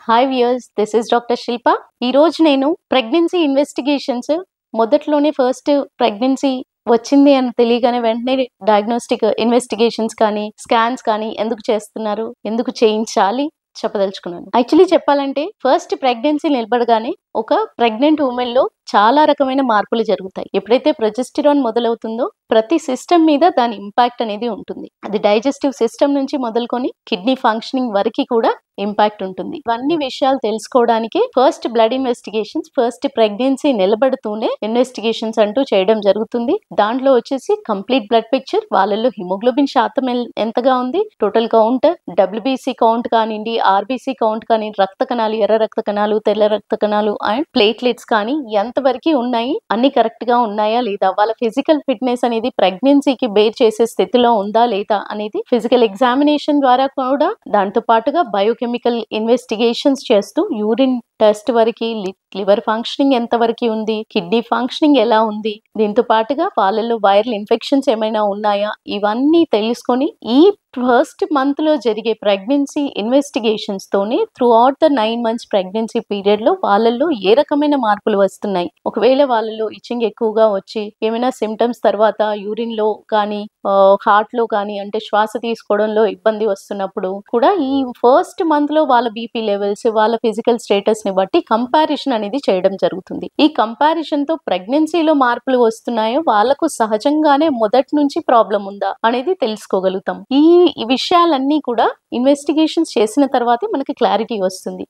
Hi viewers, this is doctor Shilpa. ఈరోజు నేను pregnancy investigations మొదట్లోనే ఫస్ట్ ప్రెగ్నెన్సీ వచ్చింది అని తెలియగానే వెంటనే డయాగ్నోస్టిక్ ఇన్వెస్టిగేషన్స్ కానీ స్కాన్స్ కానీ ఎందుకు చేస్తున్నారు, ఎందుకు చేయించాలి చెప్పదలుచుకున్నాను. యాక్చువల్లీ చెప్పాలంటే ఫస్ట్ ప్రెగ్నెన్సీ నిలబడగానే ఒక ప్రెగ్నెంట్ ఉమెన్ లో చాలా రకమైన మార్పులు జరుగుతాయి. ఎప్పుడైతే ప్రొజెస్టిరాన్ మొదలవుతుందో ప్రతి సిస్టమ్ మీద దాని ఇంపాక్ట్ అనేది ఉంటుంది. అది డైజెస్టివ్ సిస్టమ్ నుంచి మొదలుకొని కిడ్నీ ఫంక్షనింగ్ వరకు కూడా ఇంపాక్ట్ ఉంటుంది. ఇవన్నీ విషయాలు తెలుసుకోవడానికి first blood investigations, first pregnancy నిలబడుతూనే ఇన్వెస్టిగేషన్స్ అంటూ చేయడం జరుగుతుంది. దాంట్లో వచ్చేసి కంప్లీట్ బ్లడ్ పిక్చర్, వాళ్ళల్లో హిమోగ్లోబిన్ శాతం ఎంతగా ఉంది, టోటల్ కౌంట్, డబ్ల్యూబీసీ కౌంట్ కానివ్వండి, ఆర్బీసీ కౌంట్ కానీ, రక్త కణాలు, ఎర్ర రక్త కణాలు, తెల్ల రక్త కణాలు అండ్ ప్లేట్లెట్స్ కానీ ఎంతవరకు ఉన్నాయి, అన్ని కరెక్ట్ గా ఉన్నాయా లేదా, వాళ్ళ ఫిజికల్ ఫిట్నెస్ అనేది ప్రెగ్నెన్సీకి బేర్ చేసే స్థితిలో ఉందా లేదా అనేది ఫిజికల్ ఎగ్జామినేషన్ ద్వారా కూడా, దాంతో పాటుగా బయోకెమికల్ ఇన్వెస్టిగేషన్స్ చేస్తూ యూరిన్ టెస్ట్ వరకు, లివర్ ఫంక్షనింగ్ ఎంత వరకు ఉంది, కిడ్నీ ఫంక్షనింగ్ ఎలా ఉంది, దీంతో పాటుగా వాళ్ళలో వైరల్ ఇన్ఫెక్షన్స్ ఏమైనా ఉన్నాయా, ఇవన్నీ తెలుసుకొని ఈ ఫస్ట్ మంత్ లో జరిగే ప్రెగ్నెన్సీ ఇన్వెస్టిగేషన్స్ తోనే through out the 9 months pregnancy period లో వాళ్ళల్లో ఏ రకమైన మార్పులు వస్తున్నాయి, ఒకవేళ వాళ్ళలో ఇచ్చింగ్ ఎక్కువగా వచ్చి ఏమైనా సిమ్టమ్స్ తర్వాత యూరిన్ లో కానీ హార్ట్ లో కానీ, అంటే శ్వాస తీసుకోవడంలో ఇబ్బంది వస్తున్నప్పుడు కూడా ఈ ఫస్ట్ మంత్ లో వాళ్ళ బీపీ లెవెల్స్, వాళ్ళ ఫిజికల్ స్టేటస్ ని బట్టి కంపారిజన్ అనేది చేయడం జరుగుతుంది. ఈ కంపారిజన్ తో ప్రెగ్నెన్సీలో మార్పులు వస్తున్నాయో వాళ్ళకు సహజంగానే మొదటి నుంచి ప్రాబ్లం ఉందా అనేది తెలుసుకోగలుగుతాం. ఈ విషయాలన్నీ కూడా ఇన్వెస్టిగేషన్స్ చేసిన తర్వాతే మనకి క్లారిటీ వస్తుంది.